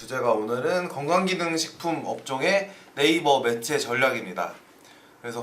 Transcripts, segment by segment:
주제가 오늘은 건강기능식품 업종의 네이버 매체 전략입니다. 그래서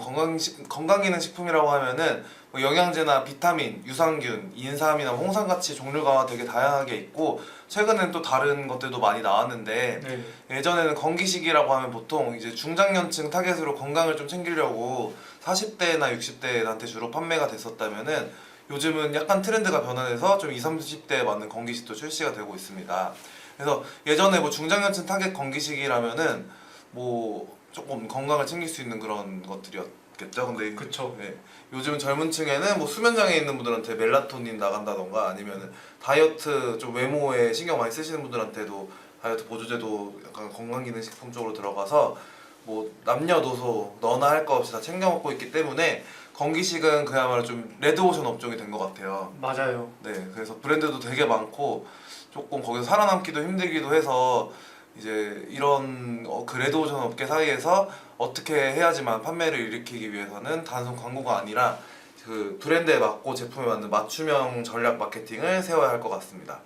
건강기능식품이라고 하면은 뭐 영양제나 비타민, 유산균, 인삼이나 홍삼같이 종류가 되게 다양하게 있고 최근엔 또 다른 것들도 많이 나왔는데 네. 예전에는 건기식이라고 하면 보통 이제 중장년층 타겟으로 건강을 좀 챙기려고 40대나 60대한테 주로 판매가 됐었다면은 요즘은 약간 트렌드가 변화돼서 좀 20, 30대에 맞는 건기식도 출시가 되고 있습니다. 그래서 예전에 뭐 중장년층 타겟 건기식이라면은 뭐 조금 건강을 챙길 수 있는 그런 것들이었겠죠. 근데 그쵸. 네, 요즘 젊은 층에는 뭐 수면장애 있는 분들한테 멜라토닌 나간다던가 아니면은 다이어트 좀 외모에 신경 많이 쓰시는 분들한테도 다이어트 보조제도 약간 건강기능식품 쪽으로 들어가서 뭐 남녀노소 너나 할 거 없이 다 챙겨 먹고 있기 때문에 건기식은 그야말로 좀 레드오션 업종이 된 것 같아요. 맞아요. 네, 그래서 브랜드도 되게 많고 조금 거기서 살아남기도 힘들기도 해서 이제 이런 그 레드오션 업계 사이에서 어떻게 해야지만 판매를 일으키기 위해서는 단순 광고가 아니라 그 브랜드에 맞고 제품에 맞는 맞춤형 전략 마케팅을 세워야 할 것 같습니다.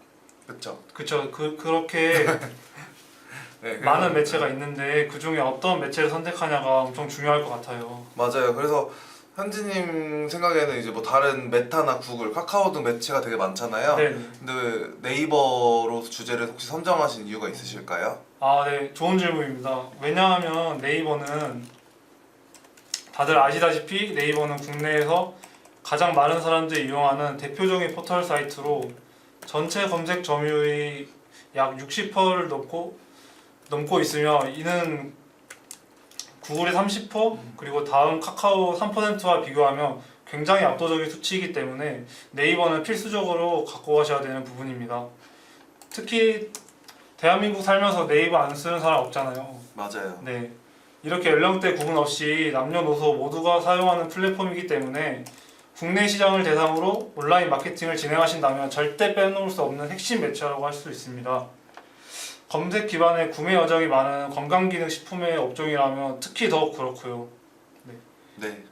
그렇죠? 그쵸. 그렇게 네, 많은 매체가 있는데 그 중에 어떤 매체를 선택하냐가 엄청 중요할 것 같아요. 맞아요. 그래서 현지님 생각에는 이제 뭐 다른 메타나 구글, 카카오 등 매체가 되게 많잖아요. 네. 근데 네이버로 주제를 혹시 선정하신 이유가 있으실까요? 아, 네. 좋은 질문입니다. 왜냐하면 네이버는 다들 아시다시피 네이버는 국내에서 가장 많은 사람들이 이용하는 대표적인 포털 사이트로 전체 검색 점유율이 약 60%를 넘고 있으며 이는 구글의 30% 그리고 다음 카카오 3%와 비교하면 굉장히 압도적인 수치이기 때문에 네이버는 필수적으로 갖고 가셔야 되는 부분입니다. 특히 대한민국 살면서 네이버 안 쓰는 사람 없잖아요. 맞아요. 네, 이렇게 연령대 구분 없이 남녀노소 모두가 사용하는 플랫폼이기 때문에 국내 시장을 대상으로 온라인 마케팅을 진행하신다면 절대 빼놓을 수 없는 핵심 매체라고 할 수 있습니다. 검색 기반의 구매 여정이 많은 건강기능식품의 업종이라면 특히 더욱 그렇고요. 네,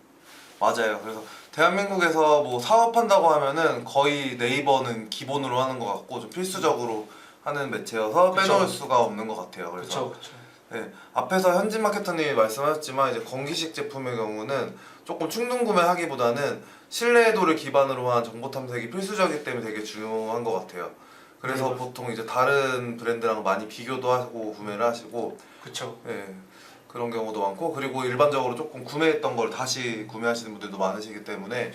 맞아요. 그래서 대한민국에서 뭐 사업한다고 하면은 거의 네이버는 기본으로 하는 것 같고 좀 필수적으로 하는 매체여서 그쵸. 빼놓을 수가 없는 것 같아요. 그래서 그렇죠. 네, 앞에서 현진 마케터님이 말씀하셨지만 이제 건기식 제품의 경우는 조금 충동 구매하기보다는 신뢰도를 기반으로 한 정보 탐색이 필수적이기 때문에 되게 중요한 것 같아요. 그래서 네, 보통 이제 다른 브랜드랑 많이 비교도 하고 구매를 하시고 그렇죠. 예, 그런 경우도 많고 그리고 일반적으로 조금 구매했던 걸 다시 구매하시는 분들도 많으시기 때문에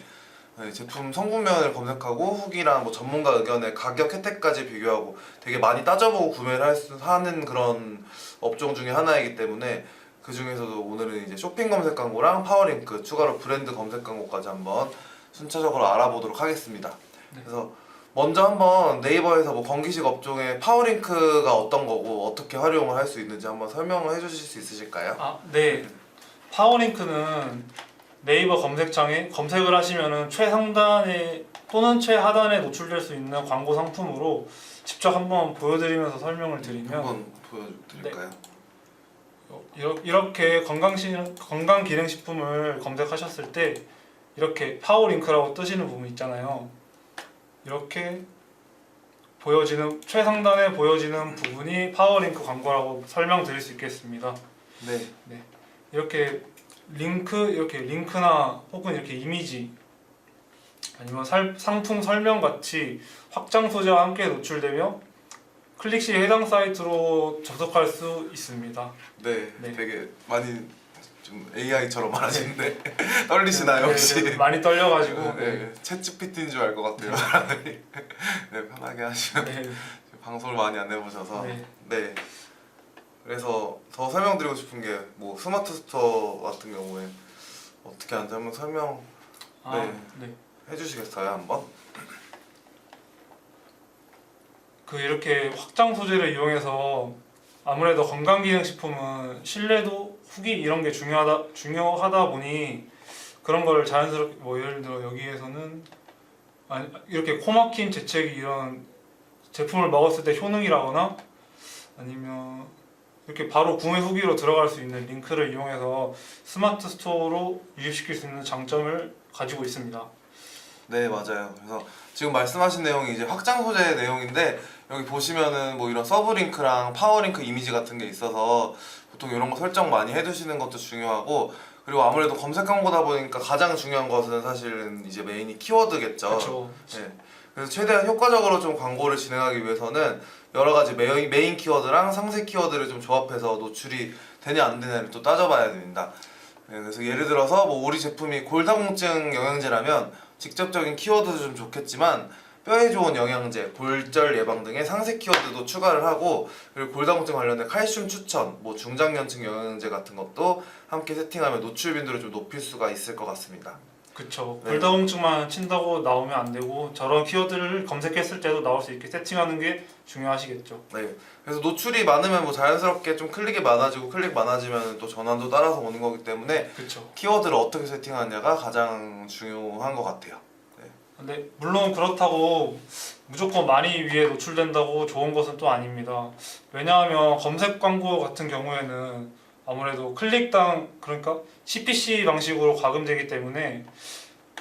예, 제품 성분면을 검색하고 후기랑 뭐 전문가 의견의 가격 혜택까지 비교하고 되게 많이 따져보고 구매를 하는 그런 업종 중에 하나이기 때문에 그 중에서도 오늘은 이제 쇼핑 검색 광고랑 파워링크 추가로 브랜드 검색 광고까지 한번 순차적으로 알아보도록 하겠습니다. 네. 그래서 먼저 한번 네이버에서 뭐 건기식 업종의 파워링크가 어떤 거고 어떻게 활용을 할 수 있는지 한번 설명을 해주실 수 있으실까요? 아, 네. 파워링크는 네이버 검색창에 검색을 하시면은 최상단에 또는 최하단에 노출될 수 있는 광고 상품으로 직접 한번 보여드리면서 설명을 드리면 한번 보여드릴까요? 이렇게 건강기능식품을 검색하셨을 때 이렇게 파워링크라고 뜨시는 부분 있잖아요. 이렇게 보여지는 최상단에 보여지는 부분이 파워링크 광고라고 설명드릴 수 있겠습니다. 네. 이렇게 링크나 혹은 이렇게 이미지 아니면 상품 설명 같이 확장 소재와 함께 노출되며 클릭 시 해당 사이트로 접속할 수 있습니다. 네, 네. 되게 많이 좀 AI처럼 말하시는데 떨리시나요 네, 혹시? 네, 많이 떨려가지고 네, 챗GPT인 줄 알 것 같아요 사람들이. 네, 편하게 하시면 네, 방송을 많이 안 해보셔서 네. 네. 그래서 더 설명드리고 싶은 게 뭐 스마트 스토어 같은 경우에 어떻게 하는지 한번 설명 네. 네. 해주시겠어요 한번? 이렇게 확장 소재를 이용해서 아무래도 건강기능식품은 신뢰도, 후기 이런 게 중요하다 보니 그런 걸 자연스럽게 뭐 예를 들어 여기에서는 이렇게 코막힘 재채기 이런 제품을 먹었을 때 효능이라거나 아니면 이렇게 바로 구매 후기로 들어갈 수 있는 링크를 이용해서 스마트 스토어로 유입시킬 수 있는 장점을 가지고 있습니다. 네, 맞아요. 그래서 지금 말씀하신 내용이 이제 확장 소재 내용인데 여기 보시면은 뭐 이런 서브링크랑 파워링크 이미지 같은 게 있어서 보통 이런 거 설정 많이 해두시는 것도 중요하고, 그리고 아무래도 검색 광고다 보니까 가장 중요한 것은 사실은 이제 메인이 키워드겠죠. 그렇죠. 네. 그래서 최대한 효과적으로 좀 광고를 진행하기 위해서는 여러 가지 메인 키워드랑 상세 키워드를 좀 조합해서 노출이 되냐 안 되냐를 또 따져봐야 됩니다. 네, 그래서 예를 들어서 뭐 우리 제품이 골다공증 영양제라면 직접적인 키워드도 좀 좋겠지만 뼈에 좋은 영양제, 골절 예방 등의 상세 키워드도 추가를 하고, 그리고 골다공증 관련된 칼슘 추천, 뭐 중장년층 영양제 같은 것도 함께 세팅하면 노출 빈도를 좀 높일 수가 있을 것 같습니다. 그쵸. 네. 골다공증만 친다고 나오면 안 되고 저런 키워드를 검색했을 때도 나올 수 있게 세팅하는 게 중요하시겠죠. 네. 그래서 노출이 많으면 뭐 자연스럽게 좀 클릭이 많아지고, 클릭 많아지면 또 전환도 따라서 오는 거기 때문에 그쵸. 키워드를 어떻게 세팅하느냐가 가장 중요한 것 같아요. 근데 물론 그렇다고 무조건 많이 위에 노출된다고 좋은 것은 또 아닙니다. 왜냐하면 검색 광고 같은 경우에는 아무래도 클릭당, 그러니까 CPC 방식으로 과금되기 때문에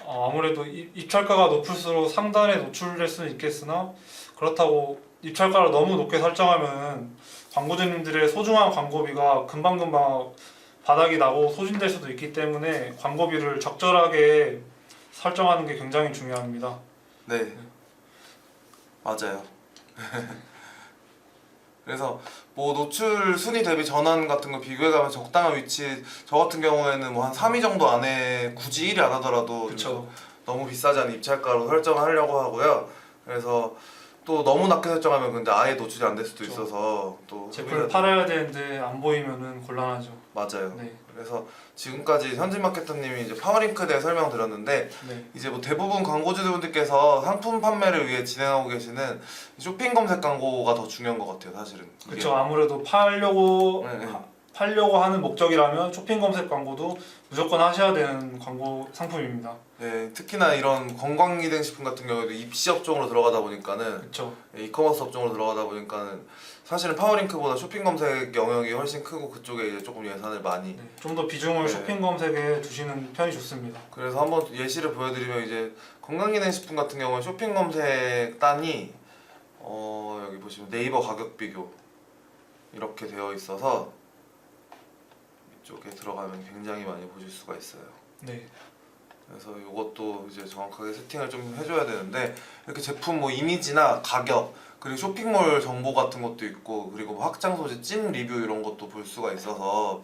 아무래도 입찰가가 높을수록 상단에 노출될 수는 있겠으나, 그렇다고 입찰가를 너무 높게 설정하면 광고주님들의 소중한 광고비가 금방금방 바닥이 나고 소진될 수도 있기 때문에 광고비를 적절하게 설정하는 게 굉장히 중요합니다. 네, 맞아요. 그래서 뭐 노출 순위 대비 전환 같은 거 비교해가면 적당한 위치, 저 같은 경우에는 뭐 한 3위 정도 안에 굳이 1위 안 하더라도 그렇죠. 너무 비싸지 않은 입찰가로 설정하려고 하고요. 그래서 또 너무 낮게 설정하면 근데 아예 노출이 안 될 수도 그렇죠. 있어서 또 제품을 팔아야 되는데 안 보이면은 곤란하죠. 맞아요. 네, 그래서 지금까지 현진 마케터님이 이제 파워링크에 대해 설명드렸는데, 네, 이제 뭐 대부분 광고주분들께서 상품 판매를 위해 진행하고 계시는 쇼핑 검색 광고가 더 중요한 것 같아요, 사실은. 이게. 그렇죠. 아무래도 팔려고 네, 네. 하는 목적이라면 쇼핑 검색 광고도 무조건 하셔야 되는 광고 상품입니다. 네, 특히나 이런 건강기능식품 같은 경우에도 입시 업종으로 들어가다 보니까는, 그렇죠. 이커머스 업종으로 들어가다 보니까는 사실은 파워링크보다 쇼핑 검색 영역이 훨씬 크고 그쪽에 이제 조금 예산을 많이. 네, 좀 더 비중을 네. 쇼핑 검색에 두시는 편이 좋습니다. 그래서 한번 예시를 보여드리면 이제 건강기능식품 같은 경우는 쇼핑 검색 단이 여기 보시면 네이버 가격 비교 이렇게 되어 있어서 이쪽에 들어가면 굉장히 많이 보실 수가 있어요. 네, 그래서 이것도 이제 정확하게 세팅을 좀 해줘야 되는데, 이렇게 제품 뭐 이미지나 가격, 그리고 쇼핑몰 정보 같은 것도 있고, 그리고 뭐 확장 소재, 찐 리뷰 이런 것도 볼 수가 있어서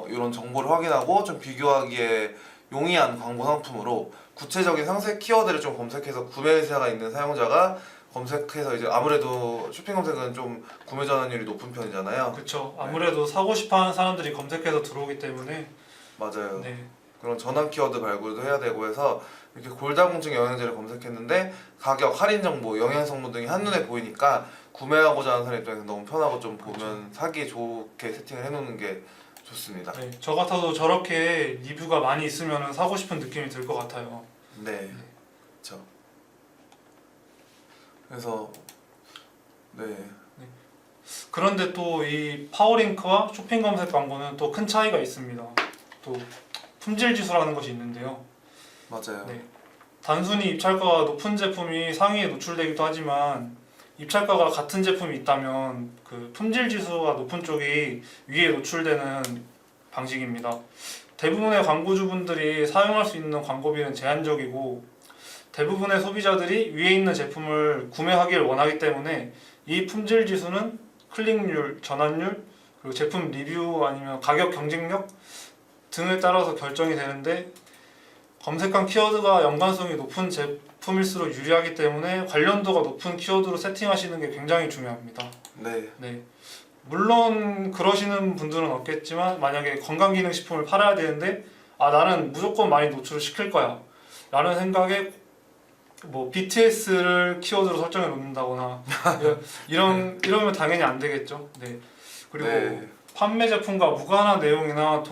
이런 정보를 확인하고 좀 비교하기에 용이한 광고 상품으로 구체적인 상세 키워드를 좀 검색해서 구매 의사가 있는 사용자가 검색해서, 이제 아무래도 쇼핑 검색은 좀 구매 전환율이 높은 편이잖아요. 그렇죠. 아무래도 사고 싶어하는 사람들이 검색해서 들어오기 때문에. 맞아요. 네, 그런 전환 키워드 발굴도 해야 되고 해서 이렇게 골다공증 영양제를 검색했는데 가격, 할인 정보, 영양 성분 등이 한눈에 보이니까 구매하고자 하는 사람 입장에서 너무 편하고 좀 보면 사기 좋게 세팅을 해놓는 게 좋습니다. 네, 저 같아도 저렇게 리뷰가 많이 있으면 사고 싶은 느낌이 들 것 같아요. 네, 그렇죠. 그래서 네, 그런데 또 이 파워링크와 쇼핑 검색 광고는 또 큰 차이가 있습니다. 또 품질 지수라는 것이 있는데요. 맞아요. 네. 단순히 입찰가가 높은 제품이 상위에 노출되기도 하지만 입찰가가 같은 제품이 있다면 그 품질 지수가 높은 쪽이 위에 노출되는 방식입니다. 대부분의 광고주분들이 사용할 수 있는 광고비는 제한적이고 대부분의 소비자들이 위에 있는 제품을 구매하기를 원하기 때문에 이 품질 지수는 클릭률, 전환율, 그리고 제품 리뷰 아니면 가격 경쟁력 등에 따라서 결정이 되는데, 검색한 키워드가 연관성이 높은 제품일수록 유리하기 때문에 관련도가 높은 키워드로 세팅하시는 게 굉장히 중요합니다. 네, 네. 물론 그러시는 분들은 없겠지만 만약에 건강기능식품을 팔아야 되는데 나는 무조건 많이 노출을 시킬 거야 라는 생각에 뭐 BTS를 키워드로 설정해 놓는다거나 이러면 당연히 안 되겠죠. 네. 그리고 네. 판매 제품과 무관한 내용이나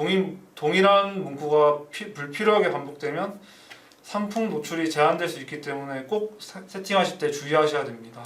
동일한 문구가 불필요하게 반복되면 상품 노출이 제한될 수 있기 때문에 꼭 세팅하실 때 주의하셔야 됩니다.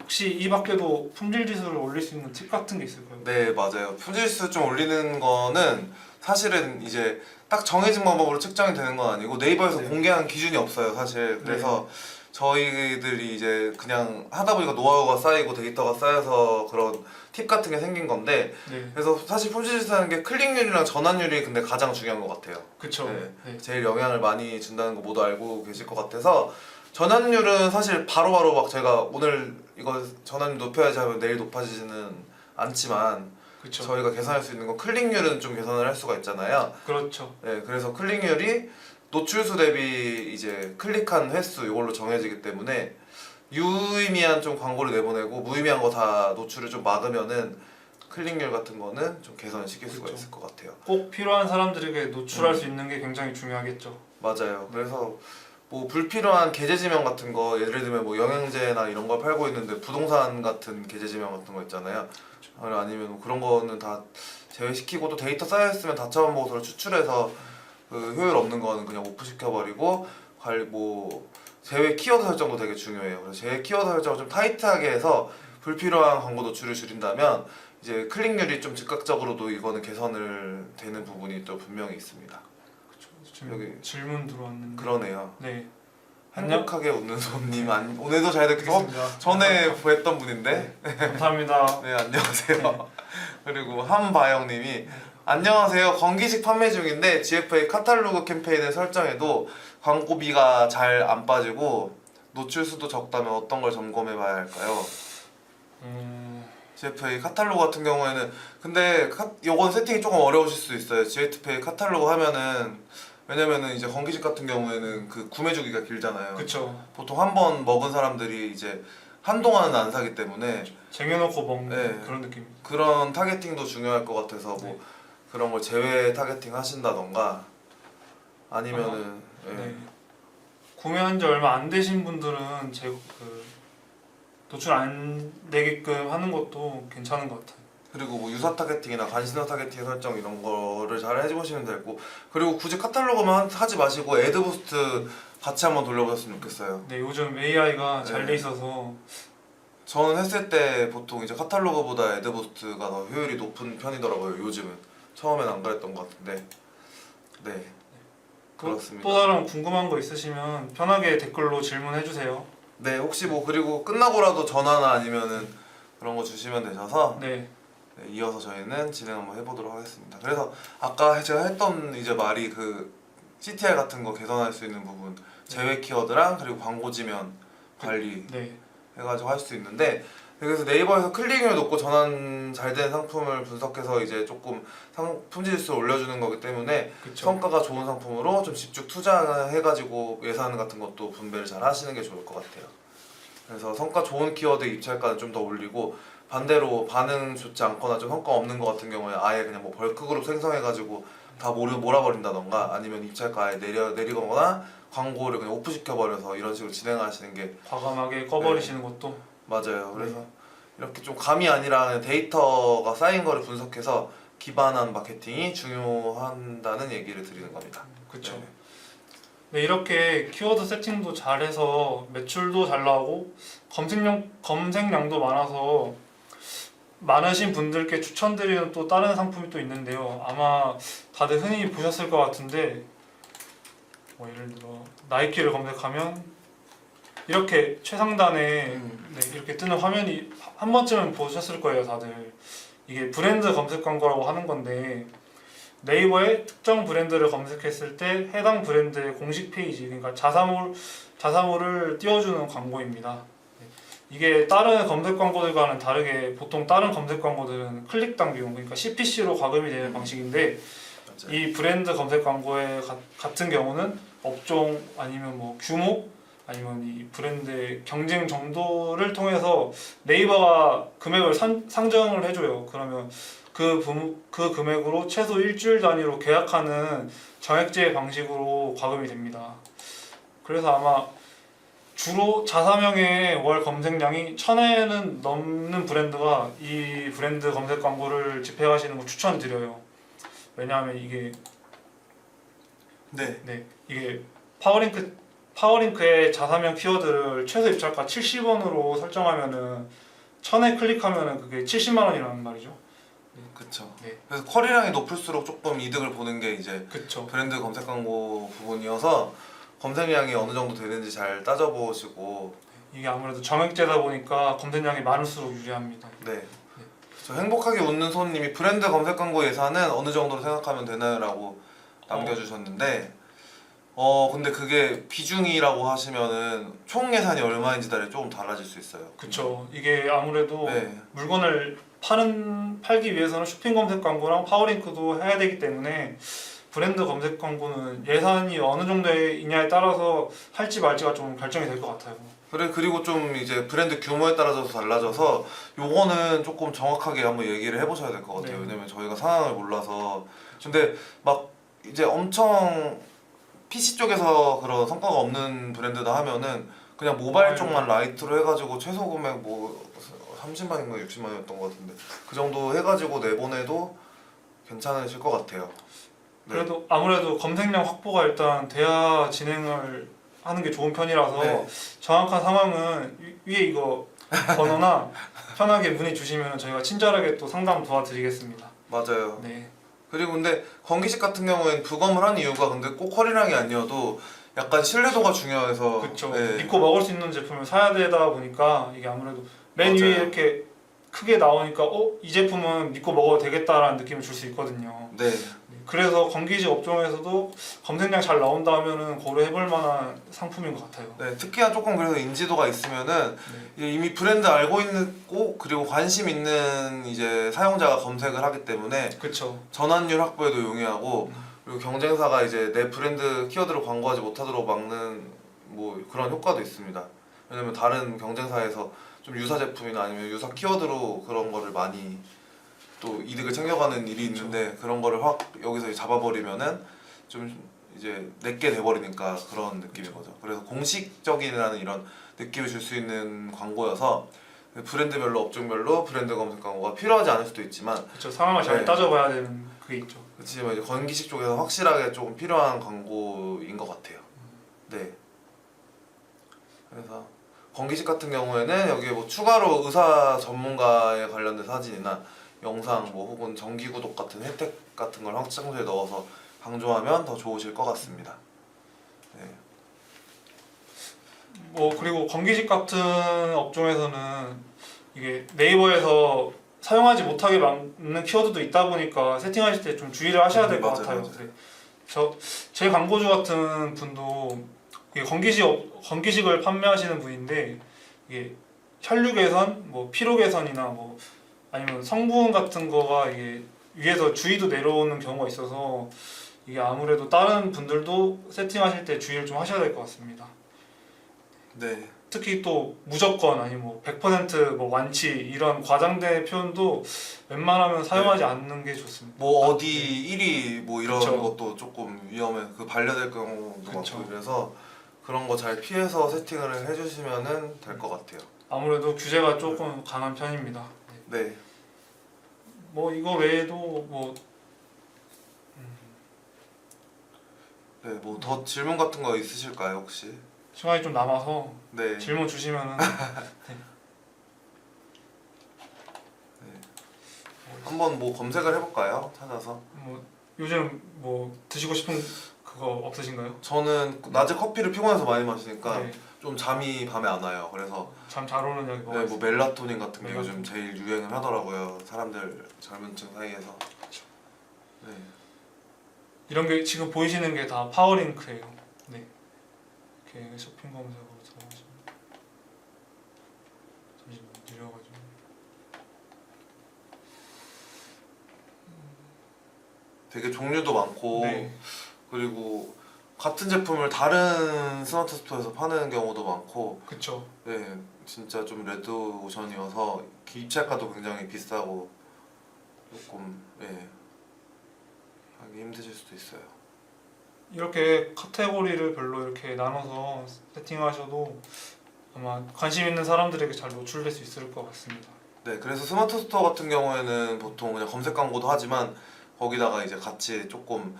혹시 이 밖에도 품질 지수를 올릴 수 있는 팁 같은 게 있을까요? 네, 맞아요. 품질수 좀 올리는 거는 사실은 이제 딱 정해진 방법으로 측정이 되는 건 아니고 네이버에서 네. 공개한 기준이 없어요 사실. 그래서 저희들이 이제 그냥 하다 보니까 노하우가 쌓이고 데이터가 쌓여서 그런 팁 같은 게 생긴 건데, 네, 그래서 사실 품질지수 하는 게 클릭률이랑 전환율이 근데 가장 중요한 것 같아요. 그쵸. 네. 네. 제일 영향을 많이 준다는 거 모두 알고 계실 것 같아서, 전환율은 사실 바로바로 막 제가 오늘 이거 전환율 높여야지 하면 내일 높아지지는 않지만, 그쵸. 저희가 계산할 수 있는 건 클릭률은 좀 계산을 할 수가 있잖아요. 그렇죠. 네, 그래서 클릭률이 노출수 대비 이제 클릭한 횟수 이걸로 정해지기 때문에, 유의미한 좀 광고를 내보내고 무의미한 거 다 노출을 좀 막으면은 클릭률 같은 거는 좀 개선시킬 수가 그렇죠. 있을 것 같아요. 꼭 필요한 사람들에게 노출할 수 있는 게 굉장히 중요하겠죠. 맞아요. 그래서 뭐 불필요한 계제 지명 같은 거, 예를 들면 뭐 영양제나 이런 걸 팔고 있는데 부동산 같은 계제 지명 같은 거 있잖아요. 아니면 뭐 그런 거는 다 제외시키고, 또 데이터 쌓여있으면 다차원 보고서를 추출해서 그 효율 없는 거는 그냥 오프시켜버리고, 뭐 제외 키워드 설정도 되게 중요해요. 그래서 제외 키워드 설정을 좀 타이트하게 해서 불필요한 광고 노출을 줄인다면 이제 클릭률이 좀 즉각적으로도 이거는 개선을 되는 부분이 또 분명히 있습니다. 그쵸. 지금 여기 질문 들어왔는데. 그러네요. 네. 행복하게 웃는 손님, 오늘도 잘 듣겠습니다. 알겠습니다. 전에 뵀던 분인데. 감사합니다. 네, 안녕하세요. 그리고 한바영님이 안녕하세요. 건기식 판매 중인데 GFA 카탈로그 캠페인을 설정해도 광고비가 잘 안 빠지고 노출수도 적다면 어떤 걸 점검해 봐야 할까요? GFA 카탈로그 같은 경우에는, 근데 요건 세팅이 조금 어려우실 수 있어요. GFA 카탈로그 하면은, 왜냐면은 이제 건기식 같은 경우에는 그 구매 주기가 길잖아요. 그쵸. 보통 한 번 먹은 사람들이 이제 한동안은 안 사기 때문에 쟁여놓고 먹는 네. 그런 느낌. 그런 타겟팅도 중요할 것 같아서 뭐 네. 그런 걸 제외 타겟팅 하신다던가 아니면은 네. 구매한 지 얼마 안 되신 분들은 노출 안 되게끔 하는 것도 괜찮은 것 같아요. 그리고 뭐 유사 타겟팅이나 간신화 타겟팅 설정 이런 거를 잘 해보시면 되고, 그리고 굳이 카탈로그만 하지 마시고 애드부스트 같이 한번 돌려보셨으면 좋겠어요. 네, 요즘 AI가 네. 잘 돼 있어서 저는 했을 때 보통 이제 카탈로그보다 애드부스트가 더 효율이 높은 편이더라고요. 요즘은. 처음엔 안 그랬던 것 같은데. 네, 그렇습니다. 또 다른 궁금한 거 있으시면 편하게 댓글로 질문해 주세요. 네, 혹시 뭐 그리고 끝나고라도 전화나 아니면은 그런 거 주시면 되셔서 네, 네, 이어서 저희는 진행 한번 해보도록 하겠습니다. 그래서 아까 제가 했던 이제 말이 그 CTR 같은 거 개선할 수 있는 부분, 제외 키워드랑 그리고 광고 지면 관리 네, 해가지고 할 수 있는데, 그래서 네이버에서 클릭률 높고 전환 잘 된 상품을 분석해서 이제 조금 품질 지수를 올려주는 거기 때문에 그쵸. 성과가 좋은 상품으로 좀 집중 투자해가지고 예산 같은 것도 분배를 잘 하시는 게 좋을 것 같아요. 그래서 성과 좋은 키워드 입찰가는 좀 더 올리고, 반대로 반응 좋지 않거나 좀 성과 없는 것 같은 경우에 아예 그냥 뭐 벌크 그룹 생성해가지고 다 몰아버린다던가, 아니면 입찰가 아예 내리거나 광고를 그냥 오프시켜버려서 이런 식으로 진행하시는 게 과감하게 꺼버리시는 것도 맞아요. 그래서 이렇게 좀 감이 아니라 그냥 데이터가 쌓인 거를 분석해서 기반한 마케팅이 중요한다는 얘기를 드리는 겁니다. 그쵸. 네. 네, 이렇게 키워드 세팅도 잘해서 매출도 잘 나오고 검색량도 많아서 많으신 분들께 추천드리는 또 다른 상품이 또 있는데요. 아마 다들 흔히 보셨을 것 같은데, 뭐 예를 들어 나이키를 검색하면 이렇게 최상단에 네, 이렇게 뜨는 화면이 한 번쯤은 보셨을 거예요, 다들. 이게 브랜드 검색 광고라고 하는 건데, 네이버에 특정 브랜드를 검색했을 때 해당 브랜드의 공식 페이지, 그러니까 자사몰을 띄워주는 광고입니다. 네. 이게 다른 검색 광고들과는 다르게 보통 다른 검색 광고들은 클릭당 비용, 그러니까 CPC로 과금이 되는 방식인데, 맞아요. 이 브랜드 검색 광고의 같은 경우는 업종 아니면 뭐 규모 아니면 이 브랜드의 경쟁 정도를 통해서 네이버가 금액을 상정을 해줘요. 그러면 그 금액으로 최소 일주일 단위로 계약하는 정액제 방식으로 과금이 됩니다. 그래서 아마 주로 자사명의 월 검색량이 1000회는 넘는 브랜드가 이 브랜드 검색 광고를 집행하시는 거 추천드려요. 왜냐하면 이게 이게 파워링크의 자사명 키워드를 최소 입찰가 70원으로 설정하면은 1000회 클릭하면은 그게 70만 원이라는 말이죠. 그쵸. 네. 그래서 쿼리량이 높을수록 조금 이득을 보는 게 이제 그쵸. 브랜드 검색 광고 부분이어서 검색량이 어느 정도 되는지 잘 따져보시고. 이게 아무래도 정액제다 보니까 검색량이 많을수록 유리합니다. 네. 저 행복하게 웃는 손님이 브랜드 검색 광고 예산은 어느 정도로 생각하면 되나요?라고 남겨주셨는데 근데 그게 비중이라고 하시면은 총 예산이 얼마인지 따라 조금 달라질 수 있어요. 그쵸. 이게 아무래도 네. 물건을 팔기 위해서는 쇼핑 검색 광고랑 파워링크도 해야 되기 때문에 브랜드 검색 광고는 예산이 어느 정도이냐에 따라서 할지 말지가 좀 결정이 될 것 같아요. 그리고 좀 이제 브랜드 규모에 따라서 달라져서 요거는 조금 정확하게 한번 얘기를 해보셔야 될 것 같아요. 네. 왜냐면 저희가 상황을 몰라서. 근데 막 이제 엄청 PC 쪽에서 그런 성과가 없는 브랜드다 하면은 그냥 모바일 쪽만 라이트로 해가지고 최소 금액 뭐 30만인가 60만이었던 것 같은데 그 정도 해가지고 내보내도 괜찮으실 것 같아요. 네. 그래도 아무래도 검색량 확보가 일단 돼야 진행을 하는 게 좋은 편이라서 네. 정확한 상황은 위에 이거 번호나 편하게 문의 주시면 저희가 친절하게 또 상담 도와드리겠습니다. 맞아요. 네. 그리고 근데 건기식 같은 경우에는 부검을 한 이유가 근데 꼭 컬이랑이 아니어도 약간 신뢰도가 중요해서. 그렇죠. 네. 믿고 먹을 수 있는 제품을 사야 되다 보니까 이게 아무래도 맨 맞아요. 위에 이렇게 크게 나오니까 이 제품은 믿고 먹어도 되겠다라는 느낌을 줄 수 있거든요. 네. 그래서 건기식 업종에서도 검색량 잘 나온다 하면은 고려해볼 만한 상품인 것 같아요. 네, 특히나 조금 그래서 인지도가 있으면은 네. 이미 브랜드 알고 있고 그리고 관심 있는 이제 사용자가 검색을 하기 때문에 그렇죠. 전환율 확보에도 용이하고 그리고 경쟁사가 이제 내 브랜드 키워드로 광고하지 못하도록 막는 뭐 그런 효과도 있습니다. 왜냐면 다른 경쟁사에서 좀 유사 제품이나 아니면 유사 키워드로 그런 거를 많이 또 이득을 챙겨가는 일이 있는데 그런 거를 확 여기서 잡아버리면은 좀 이제 내게 돼버리니까 그런 느낌인 거죠. 그래서 공식적이라는 이런 느낌을 줄 수 있는 광고여서 브랜드별로 업종별로 브랜드 검색 광고가 필요하지 않을 수도 있지만 그렇죠. 상황을 잘 네. 따져봐야 되는 그게 있죠. 그렇지만 이제 건기식 쪽에서 확실하게 조금 필요한 광고인 것 같아요. 네. 그래서 건기식 같은 경우에는 여기에 뭐 추가로 의사 전문가에 관련된 사진이나 영상 뭐 혹은 정기 구독 같은 혜택 같은 걸 확장소에 넣어서 강조하면 더 좋으실 것 같습니다. 네. 뭐 그리고 건기식 같은 업종에서는 이게 네이버에서 사용하지 못하게 막는 키워드도 있다 보니까 세팅하실 때 좀 주의를 하셔야 될 것 맞아요, 같아요. 맞아요. 네. 제 광고주 같은 분도 이게 건기식을 판매하시는 분인데 이게 혈류 개선, 뭐 피로 개선이나 뭐 아니면 성분 같은 거가 이게 위에서 주의도 내려오는 경우가 있어서 이게 아무래도 다른 분들도 세팅하실 때 주의를 좀 하셔야 될 것 같습니다. 네. 특히 또 무조건 아니 뭐 100%뭐 완치 이런 과장된 표현도 웬만하면 사용하지 않는 게 좋습니다. 뭐 어디 1위 뭐 이런 그쵸. 것도 조금 위험해. 그 반려될 경우도 그쵸. 많고 그래서 그런 거 잘 피해서 세팅을 해주시면은 될 것 같아요. 아무래도 규제가 조금 강한 편입니다. 네. 뭐 이거 외에도 뭐 네. 뭐 더 질문 같은 거 있으실까요 혹시? 시간이 좀 남아서 네. 질문 주시면은 한번 뭐 검색을 해볼까요? 찾아서. 뭐 요즘 뭐 드시고 싶은 그거 없으신가요? 저는 낮에 커피를 피곤해서 많이 마시니까 네. 좀 잠이 밤에 안 와요. 그래서 잠 잘 오는 약이 뭐가 네, 뭐 있어요? 멜라토닌 같은 게 멜라토닌. 요즘 제일 유행을 하더라고요. 사람들 젊은 층 사이에서. 네. 이런 게 지금 보이시는 게 다 파워링크예요. 네. 이렇게 쇼핑 검색으로 들어가시면 잠시만 느려가지고 되게 종류도 많고 네. 그리고 같은 제품을 다른 스마트 스토어에서 파는 경우도 많고 그쵸. 네 진짜 좀 레드오션이어서 입찰가도 굉장히 비싸고 조금 하기 힘드실 수도 있어요. 이렇게 카테고리를 별로 이렇게 나눠서 세팅하셔도 아마 관심 있는 사람들에게 잘 노출될 수 있을 것 같습니다. 네, 그래서 스마트 스토어 같은 경우에는 보통 그냥 검색 광고도 하지만 거기다가 이제 같이 조금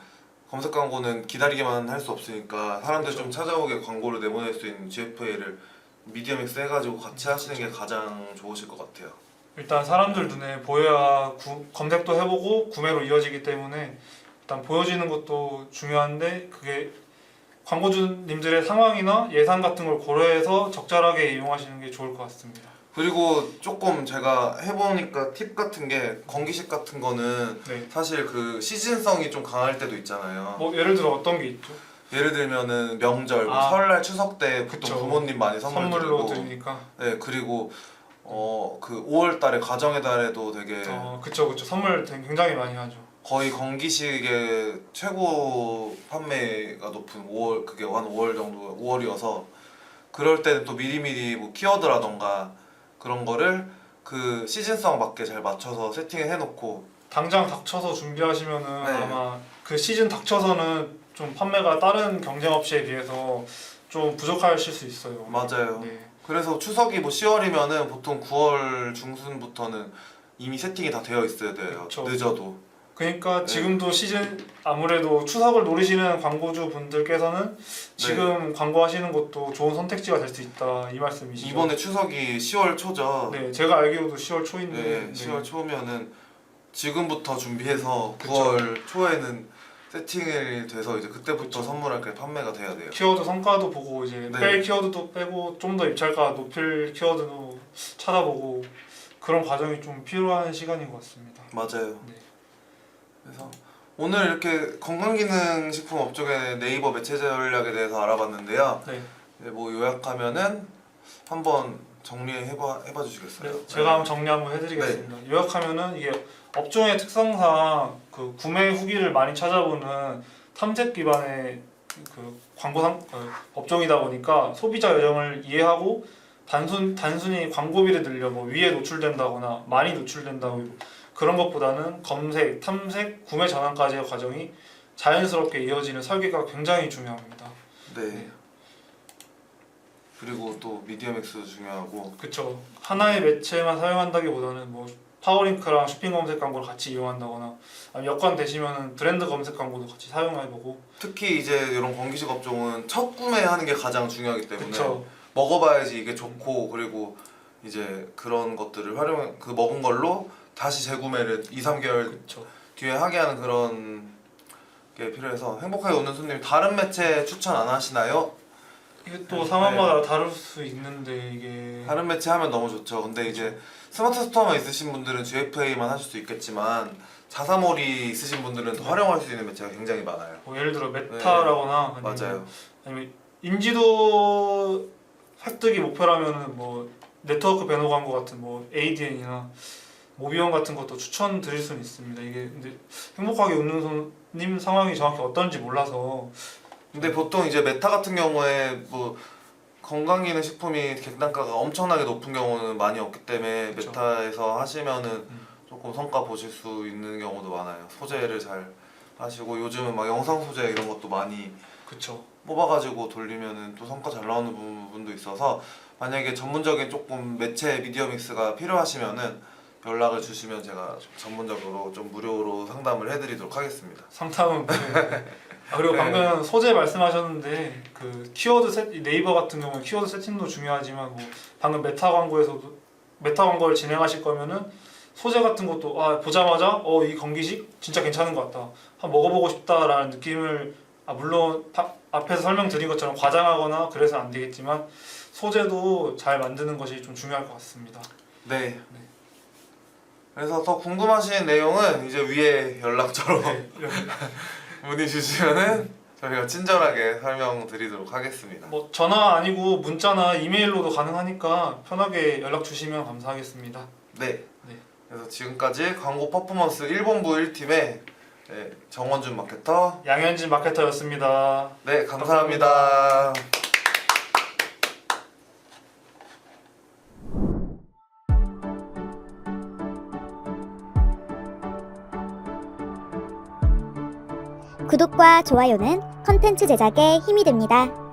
검색 광고는 기다리기만 할 수 없으니까 사람들 그쵸. 좀 찾아오게 광고를 내보낼 수 있는 GFA를 미디어 믹스 해가지고 같이 하시는 게 가장 좋으실 것 같아요. 일단 사람들 눈에 보여야 검색도 해보고 구매로 이어지기 때문에 일단 보여지는 것도 중요한데 그게 광고주님들의 상황이나 예산 같은 걸 고려해서 적절하게 이용하시는 게 좋을 것 같습니다. 그리고 조금 제가 해보니까 팁 같은 게 건기식 같은 거는 네. 사실 그 시즌성이 좀 강할 때도 있잖아요. 뭐 예를 들어 어떤 게 있죠? 예를 들면은 명절, 뭐 아. 설날, 추석 때 보통 그쵸. 부모님 많이 선물 선물로 드리고, 드리니까. 네, 그리고 그 5월 달에 가정의 달에도 되게 그쵸. 선물 굉장히 많이 하죠. 거의 건기식의 최고 판매가 높은 5월, 그게 한 5월 정도, 5월이어서 그럴 때는 또 미리미리 뭐 키워드라던가 그런 거를 그 시즌성 맞게 잘 맞춰서 세팅을 해놓고, 당장 닥쳐서 준비하시면은 네. 아마 그 시즌 닥쳐서는 좀 판매가 다른 경쟁 업체에 비해서 좀 부족하실 수 있어요. 맞아요. 네. 그래서 추석이 뭐 10월이면은 보통 9월 중순부터는 이미 세팅이 다 되어 있어야 돼요. 그쵸. 늦어도. 그러니까 네. 지금도 시즌 아무래도 추석을 노리시는 광고주 분들께서는 지금 광고하시는 것도 좋은 선택지가 될 수 있다 이 말씀이시죠? 이번에 추석이 10월 초죠. 네, 제가 알기로도 10월 초인데 네, 10월 초면은 지금부터 준비해서 그쵸. 9월 초에는 세팅이 돼서 이제 그때부터 그쵸. 선물할 게 판매가 돼야 돼요. 키워드 성과도 보고 이제 네. 뺄 키워드도 빼고 좀 더 입찰가 높일 키워드도 찾아보고 그런 과정이 좀 필요한 시간인 것 같습니다. 맞아요. 네. 그래서 오늘 이렇게 건강기능식품 업종의 네이버 매체 전략에 대해서 알아봤는데요. 네. 네, 뭐 요약하면은 한번 정리해봐 주시겠어요? 네, 제가 한번 정리 한번 해드리겠습니다. 요약하면은 이게 업종의 특성상 그 구매 후기를 많이 찾아보는 탐색 기반의 그 업종이다 보니까 소비자 여정을 이해하고 단순히 광고비를 늘려 뭐 위에 노출된다거나 많이 노출된다고 그런 것보다는 검색, 탐색, 구매 전환까지의 과정이 자연스럽게 이어지는 설계가 굉장히 중요합니다. 네. 그리고 또 미디어믹스도 중요하고. 그쵸. 하나의 매체만 사용한다기보다는 뭐 파워링크랑 쇼핑 검색 광고를 같이 이용한다거나 아니면 여건 되시면은 브랜드 검색 광고도 같이 사용해보고. 특히 이제 이런 건기식 업종은 첫 구매하는 게 가장 중요하기 때문에 그쵸. 먹어봐야지 이게 좋고, 그리고 이제 그런 것들을 그 먹은 걸로 다시 재구매를 2-3개월 그쵸. 뒤에 하게 하는 그런 게 필요해서. 행복하게 웃는 손님, 다른 매체 추천 안 하시나요? 이게 또 상황마다 다를 수 있는데 이게 다른 매체 하면 너무 좋죠. 근데 이제 스마트 스토어만 있으신 분들은 GFA만 하실 수 있겠지만 자사몰이 있으신 분들은 더 활용할 수 있는 매체가 굉장히 많아요. 뭐 예를 들어 메타라거나 네, 맞아요. 아니면 인지도 획득이 목표라면은 뭐 네트워크 배너 광고 같은 뭐 ADN이나 모비온 같은 것도 추천드릴 수는 있습니다. 이게 근데 행복하게 웃는 손님 상황이 정확히 어떤지 몰라서. 근데 보통 이제 메타 같은 경우에 뭐 건강기능식품이 객단가가 엄청나게 높은 경우는 많이 없기 때문에 그쵸. 메타에서 하시면은 조금 성과 보실 수 있는 경우도 많아요. 소재를 잘 하시고 요즘은 막 영상 소재 이런 것도 많이 그쵸. 뽑아가지고 돌리면은 또 성과 잘 나오는 부분도 있어서, 만약에 전문적인 조금 매체 미디어 믹스가 필요하시면은 연락을 주시면 제가 전문적으로 좀 무료로 상담을 해드리도록 하겠습니다. 상담은 그리고 네. 방금 소재 말씀하셨는데 그 네이버 같은 경우는 키워드 세팅도 중요하지만 뭐 방금 메타 광고에서도 메타 광고를 진행하실 거면은 소재 같은 것도 보자마자 이 건기식 진짜 괜찮은 것 같다, 한번 먹어보고 싶다라는 느낌을 물론 앞에서 설명드린 것처럼 과장하거나 그래서 안 되겠지만 소재도 잘 만드는 것이 좀 중요할 것 같습니다. 네. 그래서 더 궁금하신 내용은 이제 위에 연락처로 문의 주시면은 저희가 친절하게 설명드리도록 하겠습니다. 뭐 전화 아니고 문자나 이메일로도 가능하니까 편하게 연락 주시면 감사하겠습니다. 네. 네. 그래서 지금까지 광고 퍼포먼스 1본부 1팀의 정원준 마케터, 양현진 마케터였습니다. 네, 감사합니다. 구독과 좋아요는 컨텐츠 제작에 힘이 됩니다.